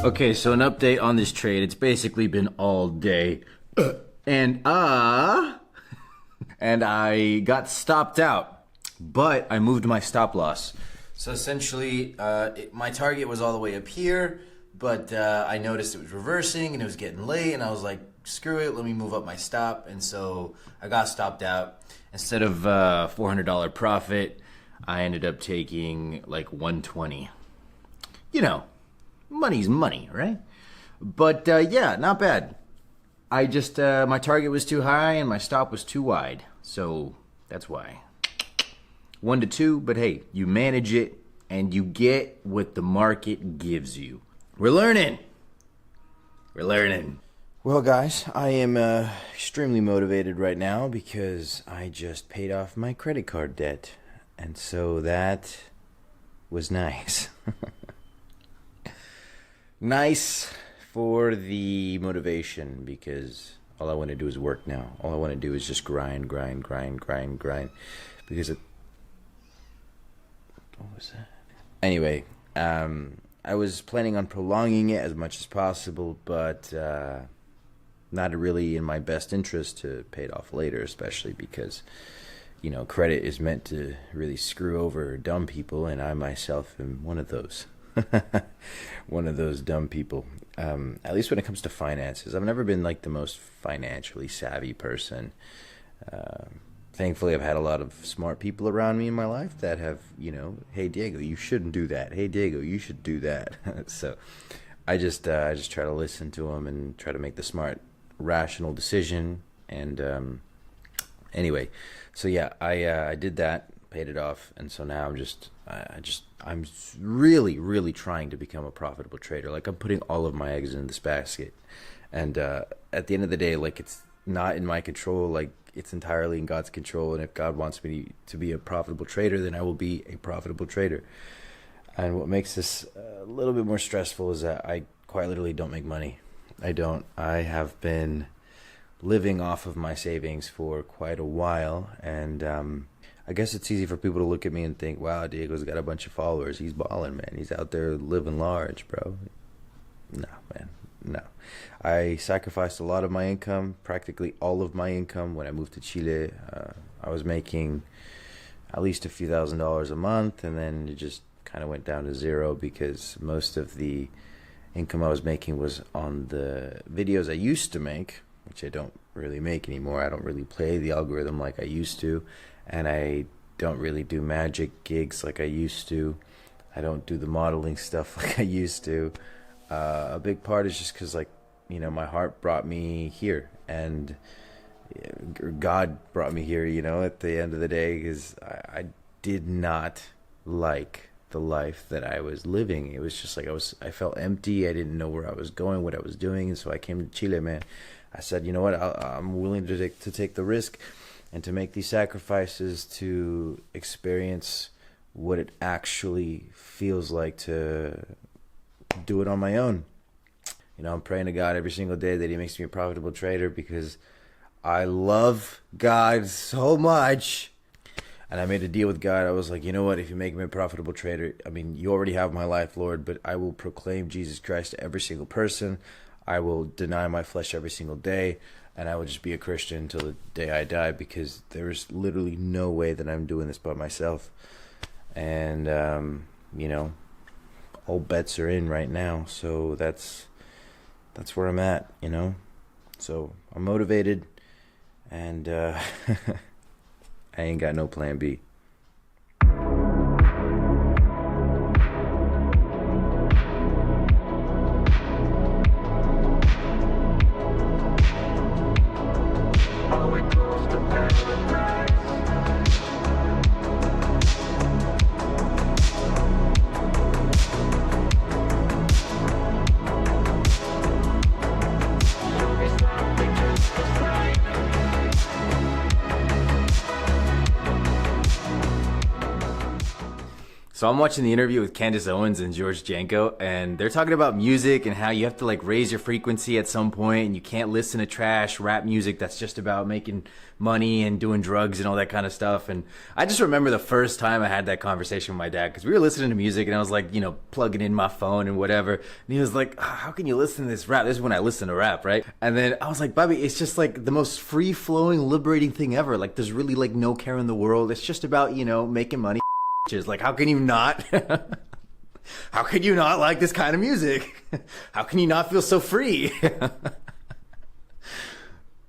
Okay, so an update on this trade. It's basically been all day. And I got stopped out, but I moved my stop loss. So essentially, my target was all the way up here, but I noticed it was reversing and it was getting late, and I was like, screw it, let me move up my stop. And so I got stopped out. Instead of $400 profit, I ended up taking like 120. You know, money's money, right? But yeah, not bad. I just, my target was too high and my stop was too wide. So that's why. 1 to 2, but hey, you manage it and you get what the market gives you. We're learning. We're learning. Well, guys, I am extremely motivated right now because I just paid off my credit card debt. And so that was nice. Nice for the motivation, because all I want to do is work now. All I want to do is just grind. Because it... What was that? Anyway, I was planning on prolonging it as much as possible, but not really in my best interest to pay it off later, especially because, you know, credit is meant to really screw over dumb people, and I myself am one of those. One of those dumb people. At least when it comes to finances. I've never been like the most financially savvy person. Thankfully, I've had a lot of smart people around me in my life that have, you know, hey Diego, you shouldn't do that. Hey Diego, you should do that. So I just try to listen to them and try to make the smart, rational decision. And anyway, so yeah, I did that, paid it off, and so now I'm really trying to become a profitable trader. Like, I'm putting all of my eggs in this basket, and at the end of the day, like, it's not in my control. Like, it's entirely in God's control, and if God wants me to be a profitable trader, then I will be a profitable trader. And what makes this a little bit more stressful is that I quite literally don't make money. I have been living off of my savings for quite a while, and I guess it's easy for people to look at me and think, wow, Diego's got a bunch of followers. He's balling, man. He's out there living large, bro. No, man. No. I sacrificed a lot of my income, practically all of my income. When I moved to Chile, I was making at least a few $1,000s a month, and then it just kind of went down to zero because most of the income I was making was on the videos I used to make, which I don't really make anymore. I don't really play the algorithm like I used to. And I don't really do magic gigs like I used to. I don't do the modeling stuff like I used to. A big part is just because, like, you know, my heart brought me here. And God brought me here, you know, at the end of the day. Because I did not like the life that I was living. It was just like I felt empty. I didn't know where I was going, what I was doing. And so I came to Chile, man. I said, you know what, I'm willing to take the risk and to make these sacrifices to experience what it actually feels like to do it on my own. You know, I'm praying to God every single day that he makes me a profitable trader because I love God so much. And I made a deal with God. I was like, you know what, if you make me a profitable trader, I mean, you already have my life, Lord, but I will proclaim Jesus Christ to every single person. I will deny my flesh every single day. And I will just be a Christian until the day I die, because there's literally no way that I'm doing this by myself. And, you know, all bets are in right now. So that's where I'm at, you know. So I'm motivated, and I ain't got no plan B. So I'm watching the interview with Candace Owens and George Janko, and they're talking about music and how you have to like raise your frequency at some point, and you can't listen to trash rap music that's just about making money and doing drugs and all that kind of stuff. And I just remember the first time I had that conversation with my dad, because we were listening to music and I was like, you know, plugging in my phone and whatever. And he was like, how can you listen to this rap? This is when I listen to rap, right? And then I was like, Bobby, it's just like the most free-flowing, liberating thing ever. Like there's really like no care in the world. It's just about, you know, making money. Like, how can you not? How can you not like this kind of music? How can you not feel so free?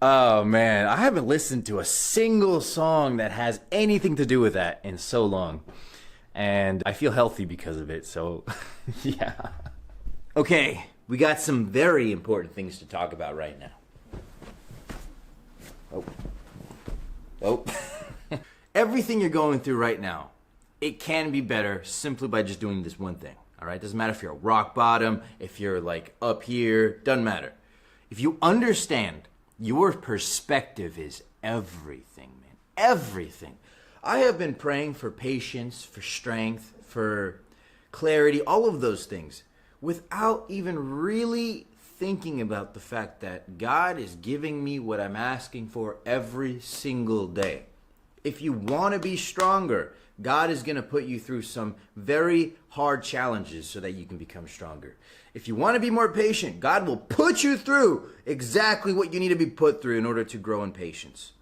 Oh man, I haven't listened to a single song that has anything to do with that in so long. And I feel healthy because of it, so yeah. Okay, we got some very important things to talk about right now. Oh. Everything you're going through right now, it can be better simply by just doing this one thing, all right? Doesn't matter if you're at rock bottom, if you're like up here, doesn't matter. If you understand your perspective is everything, man, everything. I have been praying for patience, for strength, for clarity, all of those things, without even really thinking about the fact that God is giving me what I'm asking for every single day. If you want to be stronger, God is going to put you through some very hard challenges so that you can become stronger. If you want to be more patient, God will put you through exactly what you need to be put through in order to grow in patience.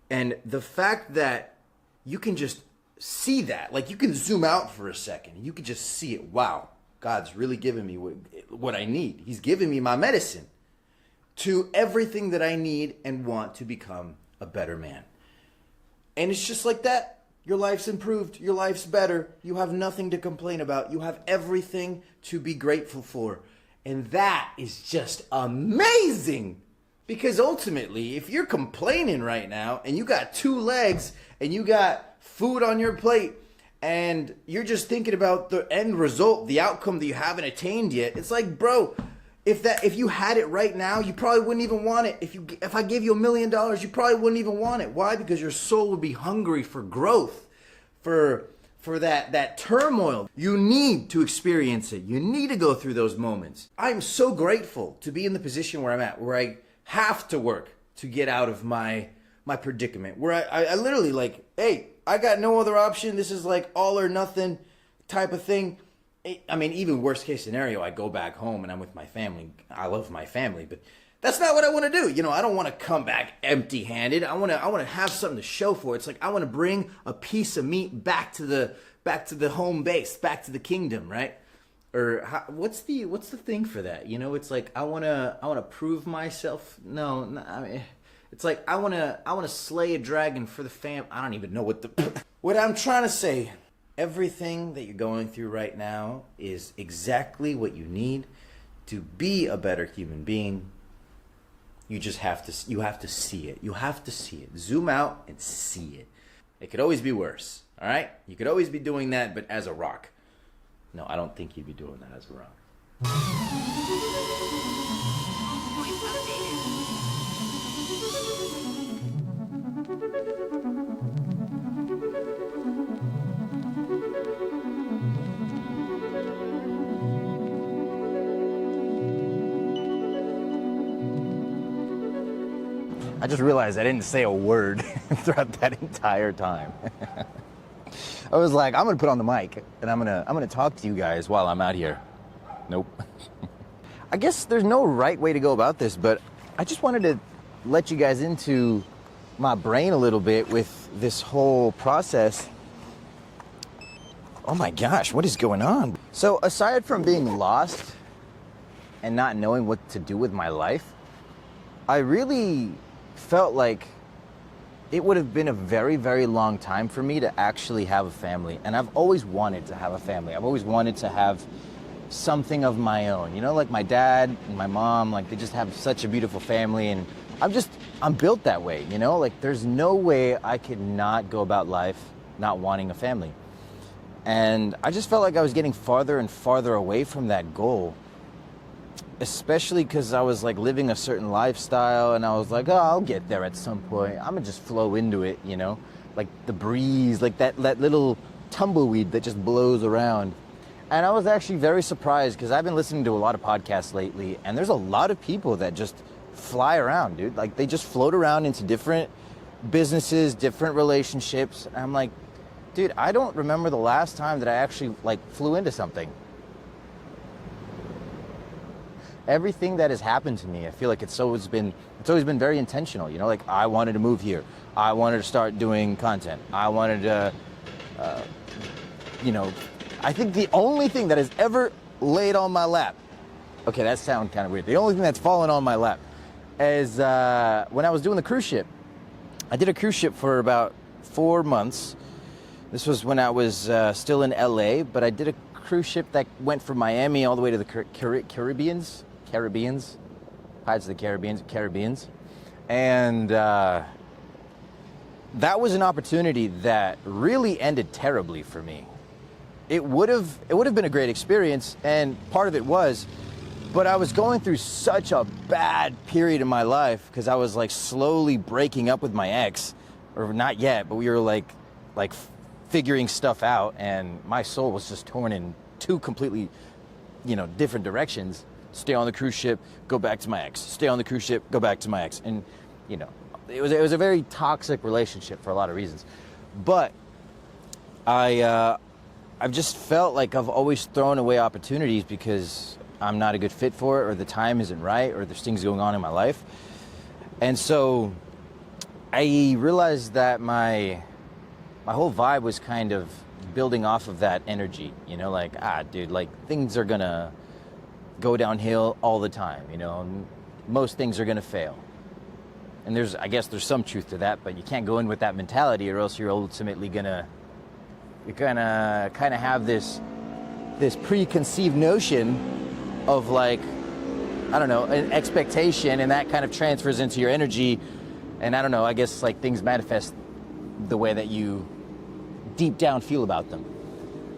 And the fact that you can just see that, like you can zoom out for a second, and you can just see it. Wow, God's really giving me what I need. He's giving me my medicine to everything that I need and want to become a better man. And it's just like that. Your life's improved. Your life's better. You have nothing to complain about. You have everything to be grateful for. And that is just amazing. Because ultimately, if you're complaining right now and you got 2 legs and you got food on your plate and you're just thinking about the end result, the outcome that you haven't attained yet, it's like, bro, if you had it right now, you probably wouldn't even want it. If I gave you $1 million, you probably wouldn't even want it. Why? Because your soul would be hungry for growth, for that turmoil. You need to experience it. You need to go through those moments. I'm so grateful to be in the position where I'm at, where I have to work to get out of my predicament, where I literally like, hey, I got no other option. This is like all or nothing type of thing. I mean, even worst case scenario, I go back home and I'm with my family. I love my family, but that's not what I want to do. You know, I don't want to come back empty-handed. I want to have something to show for it. It's like I want to bring a piece of meat back to the home base, back to the kingdom, right? Or what's the thing for that? You know, it's like I want to prove myself. No, I mean, it's like I want to slay a dragon for the fam. I don't even know what I'm trying to say. Everything that you're going through right now is exactly what you need to be a better human being. You just have to see it. You have to see it. Zoom out and see it. It could always be worse, all right? You could always be doing that, but as a rock. No, I don't think you'd be doing that as a rock. I just realized I didn't say a word throughout that entire time. I was like, I'm gonna put on the mic and I'm gonna talk to you guys while I'm out here. Nope. I guess there's no right way to go about this, but I just wanted to let you guys into my brain a little bit with this whole process. Oh my gosh, what is going on? So aside from being lost and not knowing what to do with my life, I really felt like it would have been a very, very long time for me to actually have a family. And I've always wanted to have a family. I've always wanted to have something of my own. You know, like my dad and my mom, like they just have such a beautiful family. And I'm built that way, you know? Like there's no way I could not go about life not wanting a family. And I just felt like I was getting farther and farther away from that goal. Especially because I was like living a certain lifestyle and I was like, oh, I'll get there at some point. I'm gonna just flow into it, you know, like the breeze, like that little tumbleweed that just blows around. And I was actually very surprised because I've been listening to a lot of podcasts lately, and there's a lot of people that just fly around, dude. Like, they just float around into different businesses, different relationships. And I'm like, dude, I don't remember the last time that I actually like flew into something. Everything that has happened to me, I feel like it's always been very intentional. You know, like, I wanted to move here. I wanted to start doing content. I wanted to, I think the only thing that has ever laid on my lap, okay, that sounds kind of weird. The only thing that's fallen on my lap is when I was doing the cruise ship. I did a cruise ship for about 4 months. This was when I was still in LA, but I did a cruise ship that went from Miami all the way to the Caribbeans, Pirates of the Caribbeans. And that was an opportunity that really ended terribly for me. It would have been a great experience, and part of it was, but I was going through such a bad period in my life because I was like slowly breaking up with my ex, or not yet, but we were like figuring stuff out, and my soul was just torn in two completely, different directions. Stay on the cruise ship, go back to my ex. Stay on the cruise ship, go back to my ex. And, it was a very toxic relationship for a lot of reasons. But I've just felt like I've always thrown away opportunities because I'm not a good fit for it, or the time isn't right, or there's things going on in my life. And so I realized that my whole vibe was kind of building off of that energy, things are gonna go downhill all the time, most things are gonna fail. And I guess there's some truth to that, but you can't go in with that mentality, or else you're ultimately gonna kind of have this preconceived notion of an expectation, and that kind of transfers into your energy. And I guess things manifest the way that you deep down feel about them.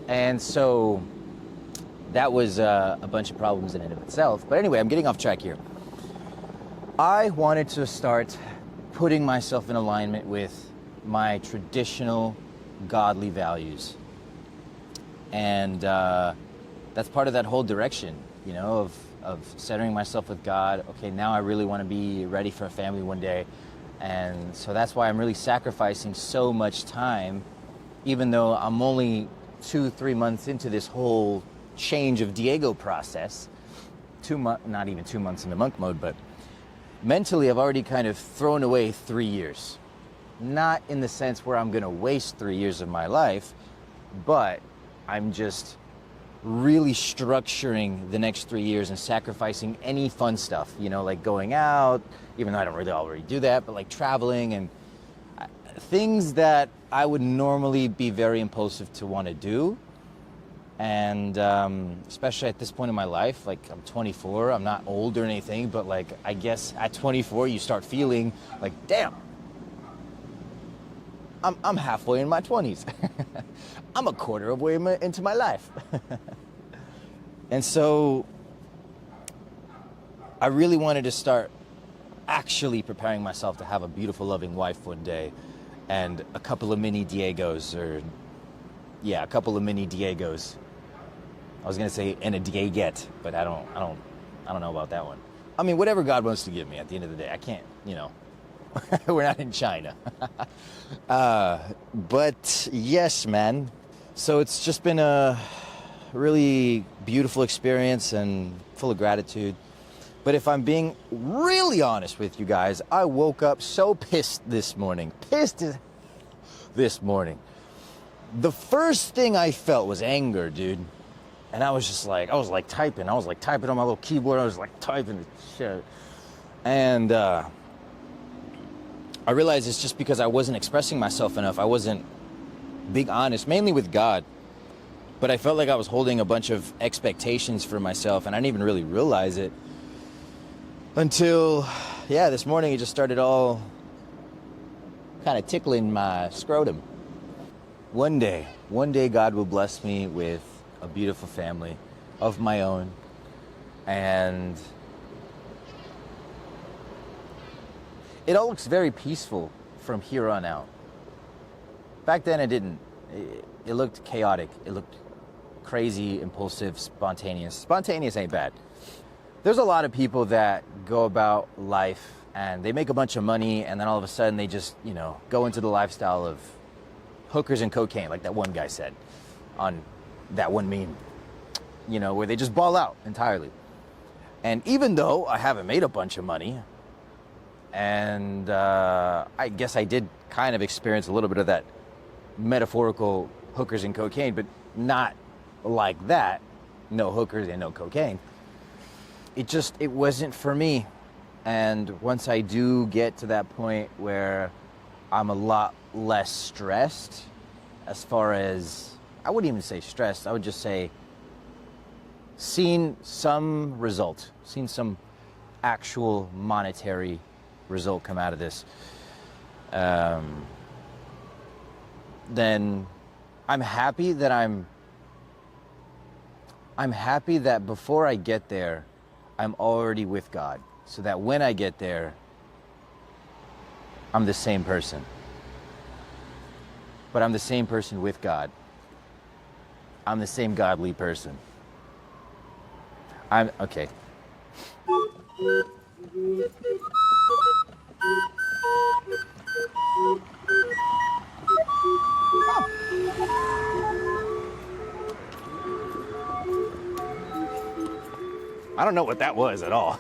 And so that was a bunch of problems in and of itself. But anyway, I'm getting off track here. I wanted to start putting myself in alignment with my traditional godly values. And that's part of that whole direction, of centering myself with God. Okay, now I really want to be ready for a family one day. And so that's why I'm really sacrificing so much time, even though I'm only 2-3 months into this whole change of Diego process. Not even 2 months into monk mode, but mentally I've already kind of thrown away 3 years. Not in the sense where I'm going to waste 3 years of my life, but I'm just really structuring the next 3 years and sacrificing any fun stuff, like going out, even though I don't really already do that, but like traveling and things that I would normally be very impulsive to want to do. And especially at this point in my life, I'm 24, I'm not old or anything, but I guess at 24 you start feeling like, damn, I'm halfway in my 20s. I'm a quarter of way into my life. And so I really wanted to start actually preparing myself to have a beautiful, loving wife one day, and a couple of mini Diegos, a couple of mini Diegos. I was gonna say and a Diegette, but I don't know about that one. I mean, whatever God wants to give me at the end of the day. I can't, we're not in China. But yes, man. So it's just been a really beautiful experience and full of gratitude. But if I'm being really honest with you guys, I woke up so pissed this morning. This morning. The first thing I felt was anger, dude. And I was typing. I was typing on my little keyboard. I was typing the shit. And I realized it's just because I wasn't expressing myself enough. I wasn't being honest, mainly with God. But I felt like I was holding a bunch of expectations for myself, and I didn't even really realize it until, this morning it just started all kind of tickling my scrotum. One day God will bless me with a beautiful family of my own, and it all looks very peaceful from here on out. Back then it didn't. it looked chaotic. It looked crazy, impulsive, spontaneous. Spontaneous ain't bad. There's a lot of people that go about life and they make a bunch of money and then all of a sudden they just, go into the lifestyle of hookers and cocaine, like that one guy said on that one meme, where they just ball out entirely. And even though I haven't made a bunch of money, and I guess I did kind of experience a little bit of that metaphorical hookers and cocaine, but not like that, no hookers and no cocaine. It wasn't for me. And once I do get to that point where I'm a lot less stressed, as far as, I wouldn't even say stressed, I would just say seen some result, seen some actual monetary result come out of this, then I'm happy that I'm happy that before I get there, I'm already with God, so that when I get there, I'm the same person. But I'm the same person with God. I'm the same godly person. Okay. I don't know what that was at all.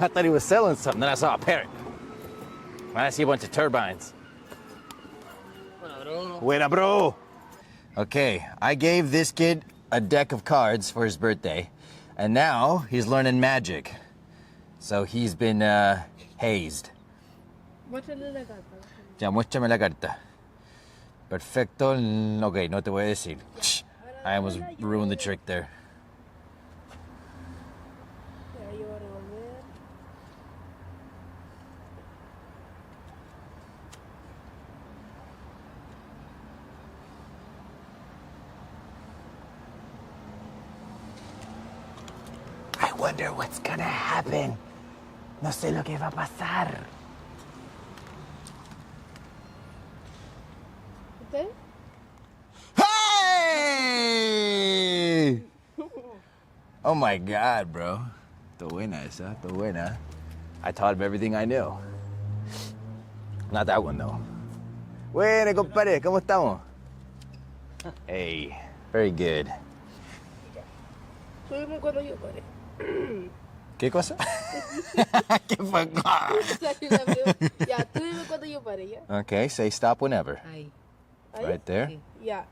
I thought he was selling something, then I saw a parrot. And I see a bunch of turbines. Buena, bro. Okay, I gave this kid a deck of cards for his birthday, and now he's learning magic. So he's been hazed. Muéstrale la carta. Ya, muéstrame la carta. Perfecto. Ok, no te voy a decir. I almost ruined the trick there. Ya, yo voy a revolver. I wonder what's gonna happen. No sé lo que va a pasar. ¿Usted? Hey! Oh my God, bro. Está buena esa, está buena. I taught him everything I knew. Not that one, though. Buena, compadre, ¿cómo estamos? Hey, very good. Súbeme cuando yo pare. ¿Qué cosa? ¿Qué fue? Ya, tú dime cuando yo pare, ya. Okay, say stop whenever. Ahí. ¿Ahí? Right there. Sí. Ya.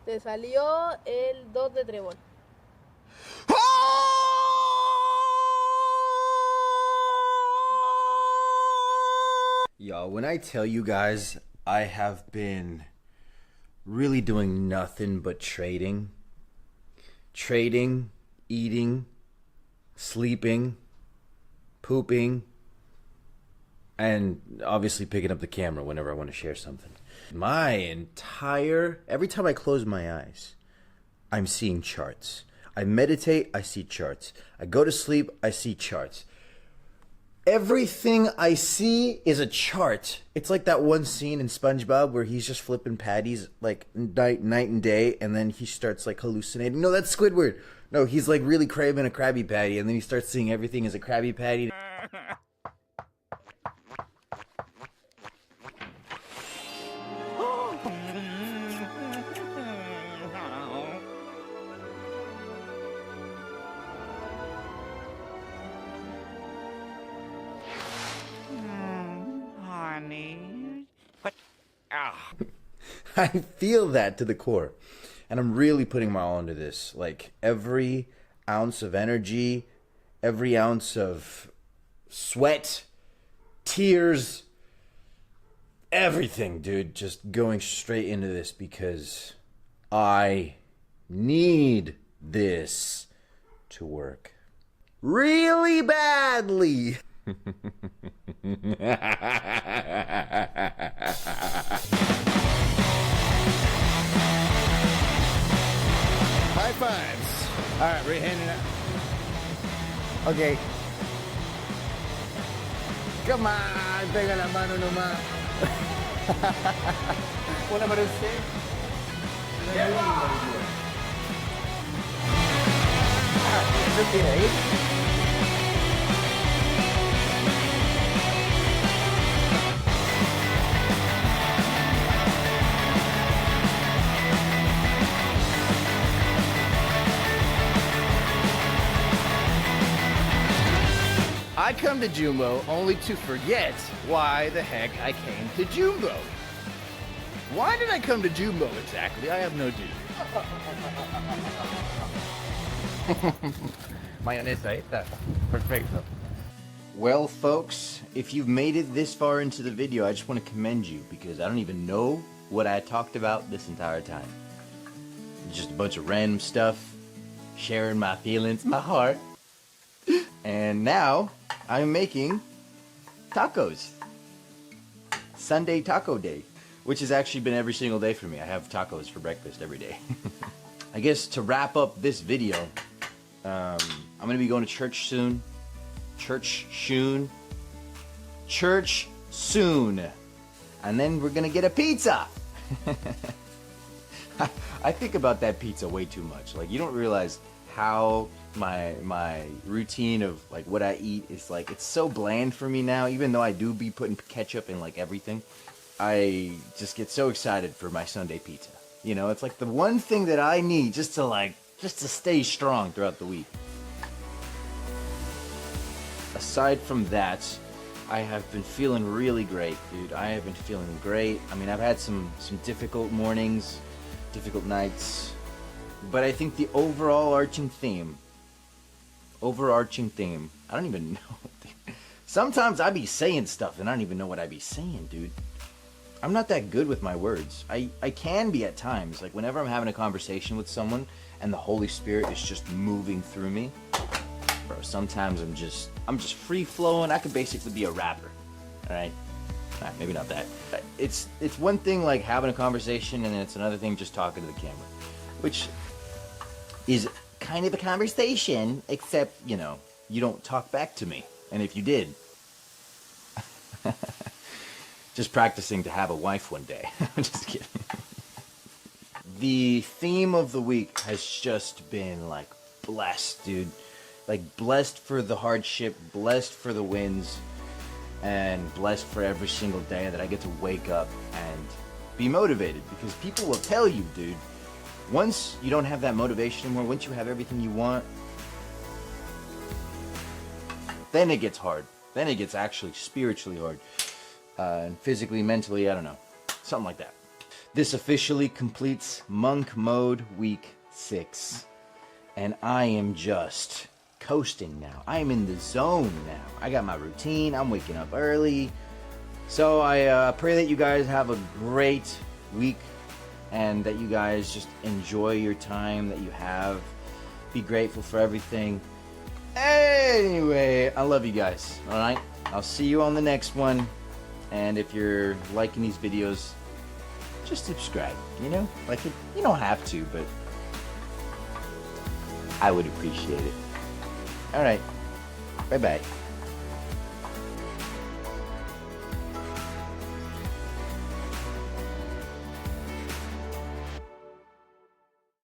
Te salió el 2 de trébol. Y'all, when I tell you guys I have been really doing nothing but trading, eating, sleeping, pooping, and obviously picking up the camera whenever I want to share something. Every time I close my eyes, I'm seeing charts. I meditate, I see charts. I go to sleep, I see charts. Everything I see is a chart. It's like that one scene in SpongeBob where he's just flipping patties like night and day, and then he starts like hallucinating. No, that's Squidward. No, he's like really craving a Krabby Patty, and then he starts seeing everything as a Krabby Patty. Honey. What? Ah. I feel that to the core. And I'm really putting my all into this. Like every ounce of energy, every ounce of sweat, tears, everything, dude. Just going straight into this because I need this to work really badly. High fives. All right, we're handing out. Okay. Come on, pega la mano nomás. Una para usted. I come to Jumbo only to forget why the heck I came to Jumbo. Why did I come to Jumbo exactly? I have no idea. Mayonesa, perfecto. Well, folks, if you've made it this far into the video, I just want to commend you because I don't even know what I talked about this entire time. Just a bunch of random stuff, sharing my feelings, my heart. And now I'm making tacos. Sunday taco day, which has actually been every single day for me. I have tacos for breakfast every day. I guess to wrap up this video, I'm going to be going to church soon. Church soon. And then we're going to get a pizza. I think about that pizza way too much. Like, you don't realize how my routine of like what I eat is like, it's so bland for me now. Even though I do be putting ketchup in like everything, I just get so excited for my Sunday pizza. You know, it's like the one thing that I need just to stay strong throughout the week. Aside from that, I have been feeling really great, dude. I have been feeling great. I mean, I've had some difficult mornings, difficult nights, but I think the overarching theme, I don't even know. Sometimes I be saying stuff and I don't even know what I be saying, dude. I'm not that good with my words. I can be at times, like whenever I'm having a conversation with someone and the Holy Spirit is just moving through me. Bro, sometimes I'm just free flowing. I could basically be a rapper. All right? Maybe not that. It's one thing like having a conversation, and then it's another thing just talking to the camera, which is kind of a conversation, except, you know, you don't talk back to me. And if you did, just practicing to have a wife one day. I'm just kidding. The theme of the week has just been like blessed, dude. Like blessed for the hardship, blessed for the wins, and blessed for every single day that I get to wake up and be motivated. Because people will tell you, dude, once you don't have that motivation anymore, once you have everything you want, then it gets hard. Then it gets actually spiritually hard. And physically, mentally, I don't know. Something like that. This officially completes Monk Mode Week 6. And I am just coasting now. I am in the zone now. I got my routine. I'm waking up early. So I pray that you guys have a great week and that you guys just enjoy your time that you have. Be grateful for everything. Anyway, I love you guys. All right? I'll see you on the next one. And if you're liking these videos, just subscribe, you know? Like, you don't have to, but I would appreciate it. All right. Bye-bye.